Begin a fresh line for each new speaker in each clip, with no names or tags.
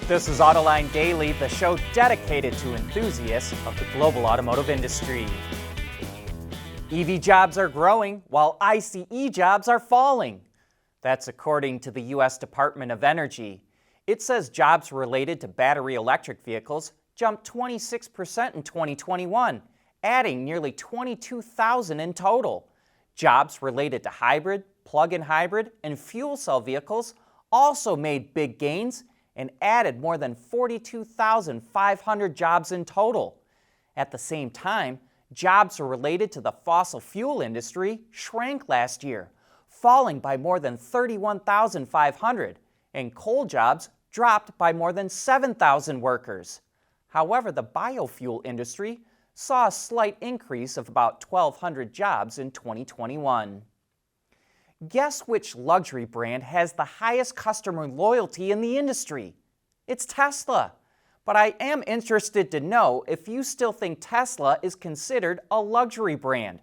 This is Autoline Daily, the show dedicated to enthusiasts of the global automotive industry. EV jobs are growing while ICE jobs are falling. That's according to the U.S. Department of Energy. It says jobs related to battery electric vehicles jumped 26% in 2021, adding nearly 22,000 in total. Jobs related to hybrid, plug-in hybrid, and fuel cell vehicles also made big gains and added more than 42,500 jobs in total. At the same time, jobs related to the fossil fuel industry shrank last year, falling by more than 31,500, and coal jobs dropped by more than 7,000 workers. However, the biofuel industry saw a slight increase of about 1,200 jobs in 2021. Guess which luxury brand has the highest customer loyalty in the industry? It's Tesla. But I am interested to know if you still think Tesla is considered a luxury brand.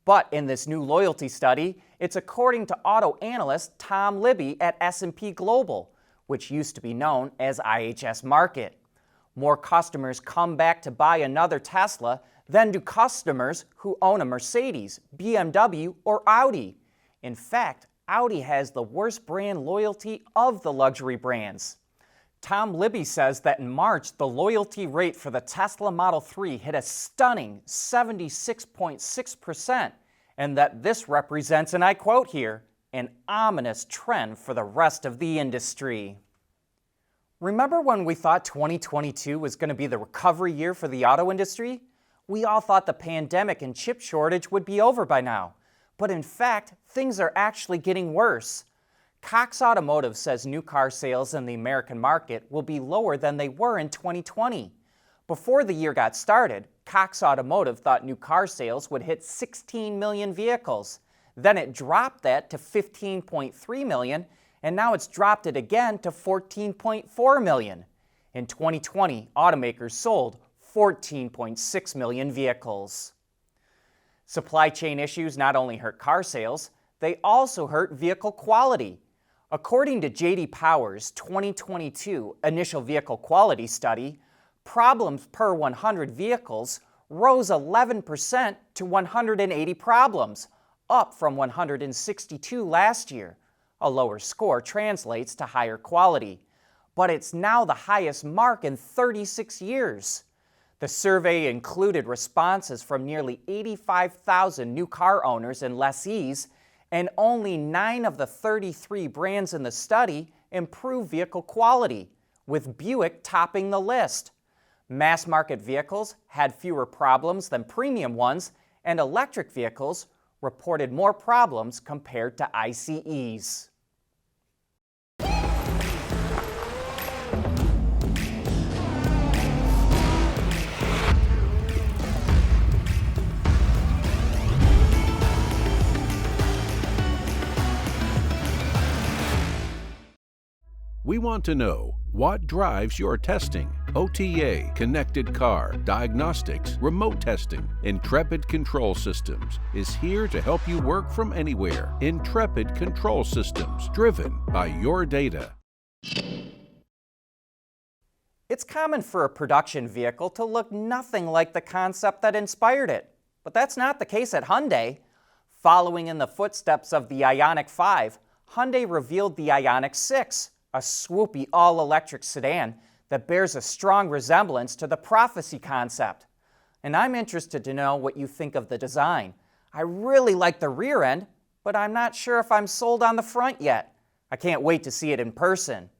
But in this new loyalty study, it's according to auto analyst Tom Libby at S&P Global, which used to be known as IHS Markit. More customers come back to buy another Tesla than do customers who own a Mercedes, BMW, or Audi. In fact, Audi has the worst brand loyalty of the luxury brands. Tom Libby says that in March, the loyalty rate for the Tesla Model 3 hit a stunning 76.6%, and that this represents, and I quote here, an ominous trend for the rest of the industry. Remember when we thought 2022 was going to be the recovery year for the auto industry? We all thought the pandemic and chip shortage would be over by now. But in fact, things are actually getting worse. Cox Automotive says new car sales in the American market will be lower than they were in 2020. Before the year got started, Cox Automotive thought new car sales would hit 16 million vehicles. Then it dropped that to 15.3 million, and now it's dropped it again to 14.4 million. In 2020, automakers sold 14.6 million vehicles. Supply chain issues not only hurt car sales, they also hurt vehicle quality. According to J.D. Power's 2022 Initial Vehicle Quality Study, problems per 100 vehicles rose 11% to 180 problems, up from 162 last year. A lower score translates to higher quality, but it's now the highest mark in 36 years. The survey included responses from nearly 85,000 new car owners and lessees, and only 9 of the 33 brands in the study improved vehicle quality, with Buick topping the list. Mass market vehicles had fewer problems than premium ones, and electric vehicles reported more problems compared to ICEs.
We want to know what drives your testing. OTA, connected car, diagnostics, remote testing. Intrepid Control Systems is here to help you work from anywhere. Intrepid Control Systems, driven by your data.
It's common for a production vehicle to look nothing like the concept that inspired it. But that's not the case at Hyundai. Following in the footsteps of the IONIQ 5, Hyundai revealed the IONIQ 6, a swoopy all-electric sedan that bears a strong resemblance to the Prophecy concept. And I'm interested to know what you think of the design. I really like the rear end, but I'm not sure if I'm sold on the front yet. I can't wait to see it in person.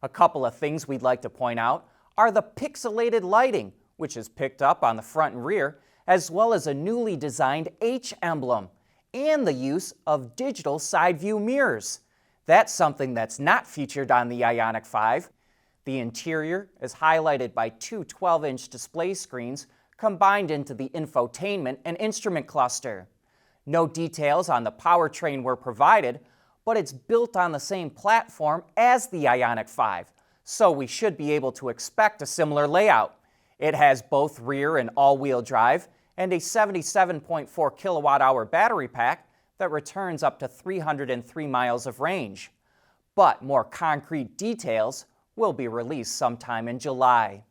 A couple of things we'd like to point out are the pixelated lighting, which is picked up on the front and rear, as well as a newly designed H emblem, and the use of digital side view mirrors. That's something that's not featured on the IONIQ 5. The interior is highlighted by 2 12-inch display screens combined into the infotainment and instrument cluster. No details on the powertrain were provided, but it's built on the same platform as the IONIQ 5, so we should be able to expect a similar layout. It has both rear and all-wheel drive and a 77.4 kilowatt-hour battery pack that returns up to 303 miles of range. But more concrete details will be released sometime in July.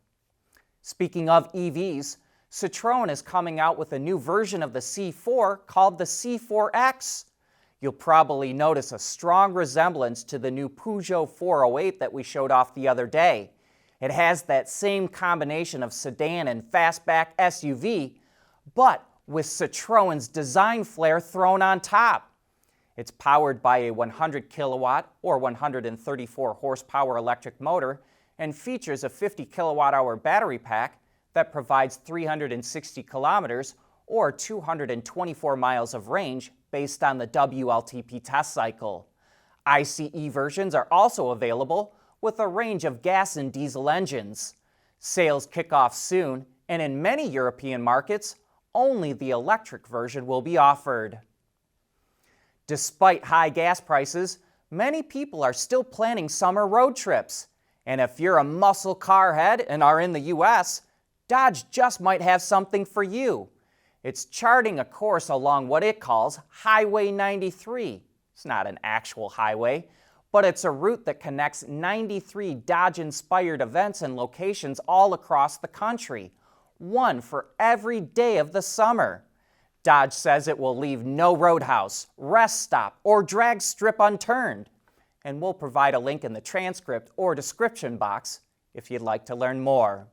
Speaking of EVs, Citroen is coming out with a new version of the C4 called the C4X. You'll probably notice a strong resemblance to the new Peugeot 408 that we showed off the other day. It has that same combination of sedan and fastback SUV, but with Citroen's design flair thrown on top. It's powered by a 100 kilowatt or 134 horsepower electric motor and features a 50 kilowatt hour battery pack that provides 360 kilometers or 224 miles of range based on the WLTP test cycle. ICE versions are also available with a range of gas and diesel engines. Sales kick off soon, and in many European markets, only the electric version will be offered. Despite high gas prices, many people are still planning summer road trips. And if you're a muscle car head and are in the US, Dodge just might have something for you. It's charting a course along what it calls Highway 93. It's not an actual highway, but it's a route that connects 93 Dodge-inspired events and locations all across the country, one for every day of the summer. Dodge says it will leave no roadhouse, rest stop, or drag strip unturned, and we'll provide a link in the transcript or description box if you'd like to learn more.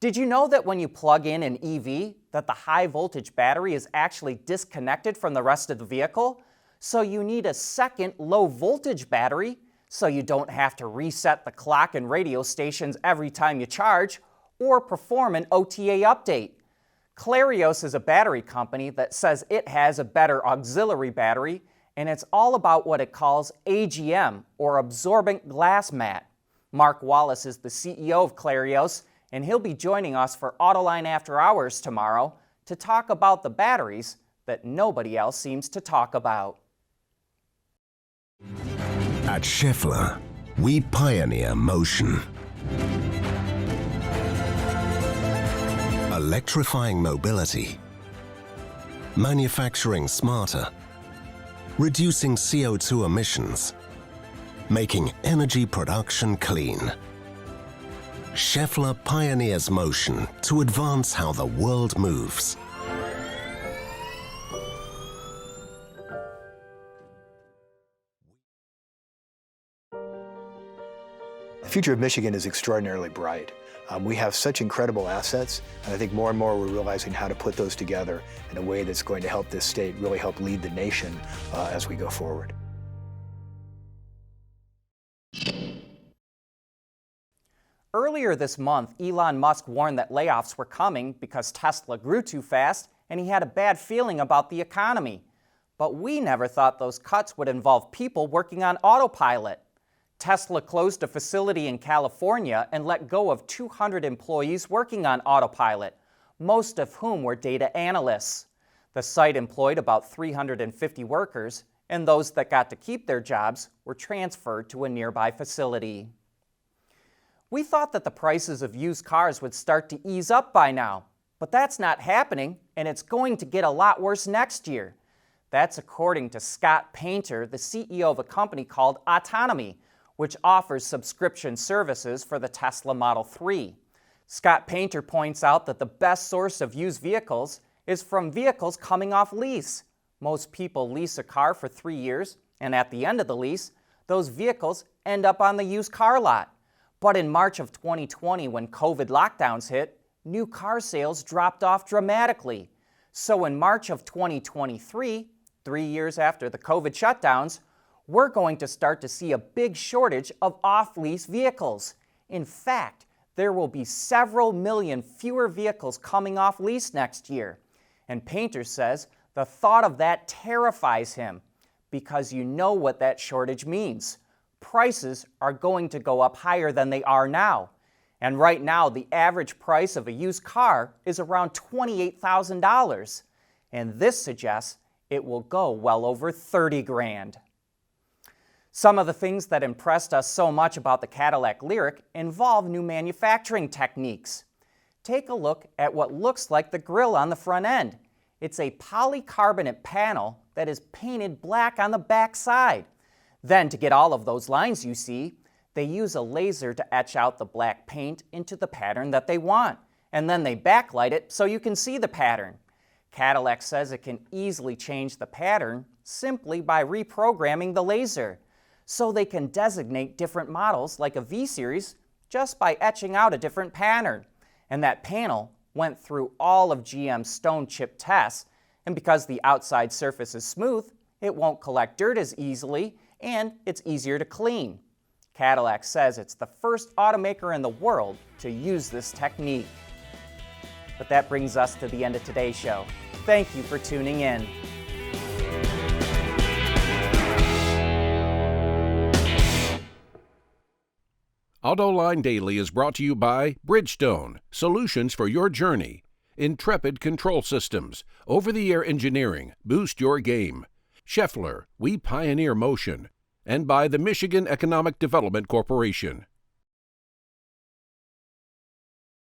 Did you know that when you plug in an EV, that the high voltage battery is actually disconnected from the rest of the vehicle? So you need a second low voltage battery so you don't have to reset the clock and radio stations every time you charge or perform an OTA update. Clarios is a battery company that says it has a better auxiliary battery, and it's all about what it calls AGM, or absorbent glass mat. Mark Wallace is the CEO of Clarios, and he'll be joining us for Autoline After Hours tomorrow to talk about the batteries that nobody else seems to talk about.
At Schaeffler, we pioneer motion. Electrifying mobility, manufacturing smarter, reducing CO2 emissions, making energy production clean. Schaeffler pioneers motion to advance how the world moves.
The future of Michigan is extraordinarily bright. We have such incredible assets, and I think more and more we're realizing how to put those together in a way that's going to help this state really help lead the nation as we go forward.
Earlier this month, Elon Musk warned that layoffs were coming because Tesla grew too fast and he had a bad feeling about the economy. But we never thought those cuts would involve people working on Autopilot. Tesla closed a facility in California and let go of 200 employees working on Autopilot, most of whom were data analysts. The site employed about 350 workers, and those that got to keep their jobs were transferred to a nearby facility. We thought that the prices of used cars would start to ease up by now, but that's not happening, and it's going to get a lot worse next year. That's according to Scott Painter, the CEO of a company called Autonomy, which offers subscription services for the Tesla Model 3. Scott Painter points out that the best source of used vehicles is from vehicles coming off lease. Most people lease a car for 3 years, and at the end of the lease, those vehicles end up on the used car lot. But in March of 2020, when COVID lockdowns hit, new car sales dropped off dramatically. So in March of 2023, 3 years after the COVID shutdowns, we're going to start to see a big shortage of off-lease vehicles. In fact, there will be several million fewer vehicles coming off lease next year. And Painter says the thought of that terrifies him because you know what that shortage means. Prices are going to go up higher than they are now. And right now, the average price of a used car is around $28,000. And this suggests it will go well over 30 grand. Some of the things that impressed us so much about the Cadillac Lyriq involve new manufacturing techniques. Take a look at what looks like the grille on the front end. It's a polycarbonate panel that is painted black on the back side. Then, to get all of those lines you see, They use a laser to etch out the black paint into the pattern that they want, and then they backlight it so you can see the pattern. Cadillac says it can easily change the pattern simply by reprogramming the laser, so they can designate different models like a V-Series just by etching out a different pattern. And that panel went through all of GM's stone chip tests, and because the outside surface is smooth, it won't collect dirt as easily, and it's easier to clean. Cadillac says it's the first automaker in the world to use this technique. But that brings us to the end of today's show. Thank you for tuning in.
Autoline Daily is brought to you by Bridgestone, solutions for your journey. Intrepid Control Systems, over-the-air engineering, boost your game. Scheffler, we pioneer motion. And by the Michigan Economic Development Corporation.